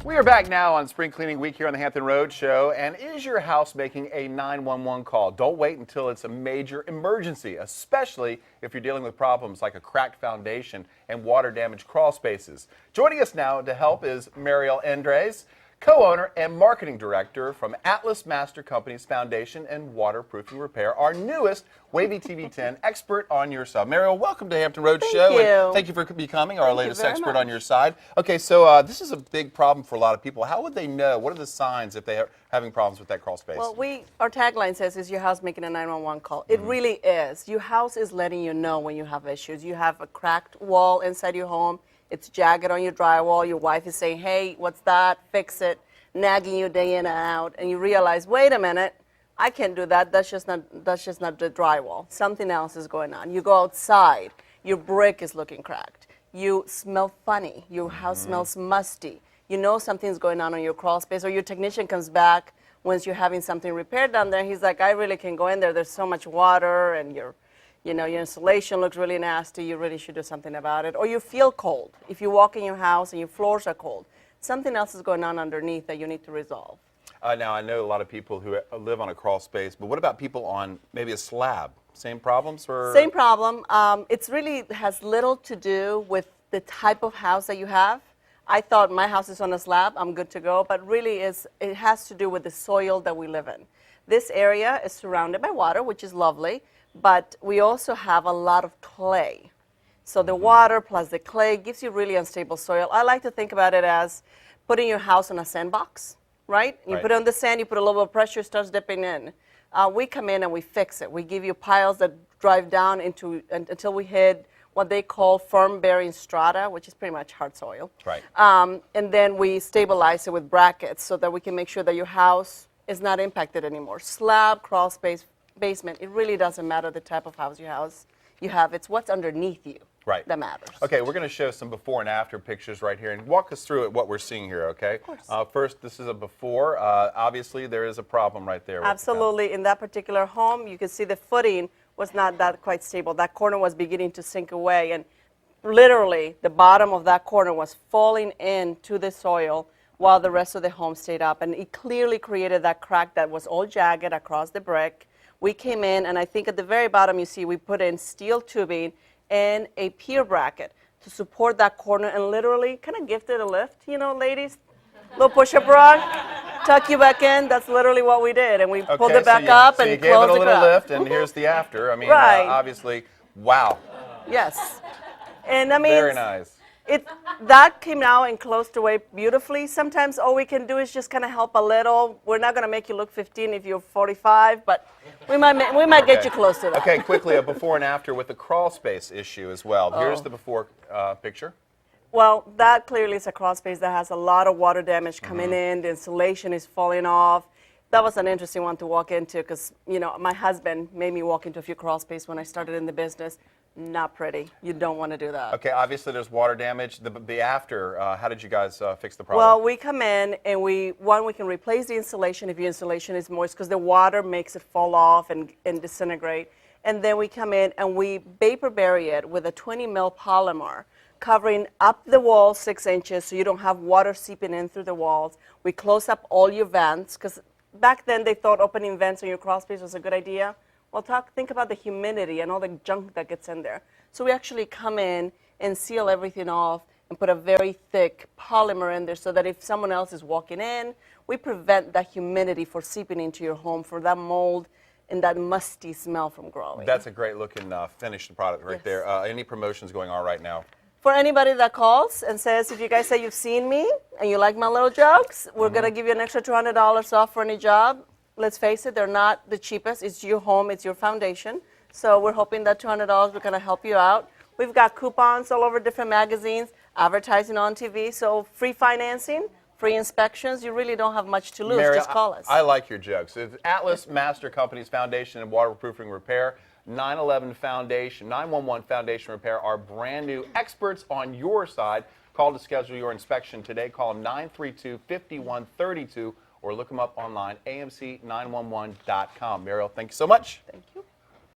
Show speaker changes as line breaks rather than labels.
We are back now on Spring Cleaning Week here on the Hampton Road Show. And is your house making a 911 call? Don't wait until it's a major emergency, especially if you're dealing with problems like a cracked foundation and water-damaged crawl spaces. Joining us now to help is Mariel Andres, co-owner and marketing director from Atlas Master Companies Foundation and Waterproofing Repair, our newest WAVY-TV 10 expert on your side. Mariel, welcome to Hampton Road Show. And thank you for becoming our latest expert on your side. Okay, so this is a big problem for a lot of people. How would they know? What are the signs if they are having problems with that crawl space?
Well, our tagline says, is your house making a 911 call? It really is. Your house is letting you know when you have issues. You have a cracked wall inside your home. It's jagged on your drywall. Your wife is saying, hey, what's that? Fix it. Nagging you day in and out. And you realize, wait a minute, I can't do that. That's just not the drywall. Something else is going on. You go outside. Your brick is looking cracked. You smell funny. Your house smells musty. You know something's going on in your crawl space. Or your technician comes back once you're having something repaired down there. He's like, I really can't go in there. There's so much water and your insulation looks really nasty. You really should do something about it. Or you feel cold. If you walk in your house and your floors are cold, something else is going on underneath that you need to resolve.
Now, I know a lot of people who live on a crawl space, but what about people on maybe a slab? Same problems? Or?
Same problem. It really has little to do with the type of house that you have. I thought my house is on a slab, I'm good to go, but really it has to do with the soil that we live in. This area is surrounded by water, which is lovely, but we also have a lot of clay. So the water plus the clay gives you really unstable soil. I like to think about it as putting your house on a sandbox, right? You put it on the sand, you put a little bit of pressure, it starts dipping in. We come in and we fix it. We give you piles that drive down until we hit what they call firm bearing strata, which is pretty much hard soil.
Right.
And then we stabilize it with brackets so that we can make sure that your house is not impacted anymore. Slab, crawl space, basement, it really doesn't matter the type of house you have. It's what's underneath you that matters.
Okay, we're going to show some before and after pictures right here and walk us through what we're seeing here, okay?
Of course.
First, this is a before. Obviously, there is a problem right there.
Absolutely. In that particular home, you can see the footing was not that quite stable. That corner was beginning to sink away, and literally the bottom of that corner was falling into the soil while the rest of the home stayed up. And it clearly created that crack that was all jagged across the brick. We came in, and I think at the very bottom you see we put in steel tubing and a pier bracket to support that corner and literally kind of give it a lift, ladies. Little push-up rug, tuck you back in. That's literally what we did, and we pulled it back up and closed the
closed it. So you gave it a little lift, and here's the after. I mean, obviously, wow.
Yes, and I mean,
very nice.
That came out and closed away beautifully. Sometimes all we can do is just kind of help a little. We're not going to make you look 15 if you're 45, but we might get you close to that.
Okay, quickly, a before and after with the crawl space issue as well. Here's the before picture.
Well, that clearly is a crawl space that has a lot of water damage coming in. The insulation is falling off. That was an interesting one to walk into because, my husband made me walk into a few crawl spaces when I started in the business. Not pretty. You don't want to do that.
Okay, obviously there's water damage. The after, how did you guys fix the problem?
Well, we come in and we can replace the insulation if your insulation is moist because the water makes it fall off and disintegrate. And then we come in and we vapor bury it with a 20 mil polymer, covering up the wall 6 inches so you don't have water seeping in through the walls. We close up all your vents because back then they thought opening vents in your crawl space was a good idea. Well, think about the humidity and all the junk that gets in there. So we actually come in and seal everything off and put a very thick polymer in there so that if someone else is walking in, we prevent that humidity from seeping into your home, for that mold and that musty smell from growing.
That's a great looking finished product right there. Any promotions going on right now?
For anybody that calls and says, if you guys say you've seen me and you like my little jokes, we're going to give you an extra $200 off for any job. Let's face it, they're not the cheapest. It's your home, it's your foundation. So we're hoping that $200 we're going to help you out. We've got coupons all over different magazines, advertising on TV, so free financing, free inspections. You really don't have much to lose. Just call us.
I like your jokes. It's Atlas Master Companies Foundation and Waterproofing Repair, 911 Foundation, 911 Foundation Repair are brand new experts on your side. Call to schedule your inspection today. Call them 932-5132. or look them up online, amc911.com. Mariel, thank you so much.
Thank you.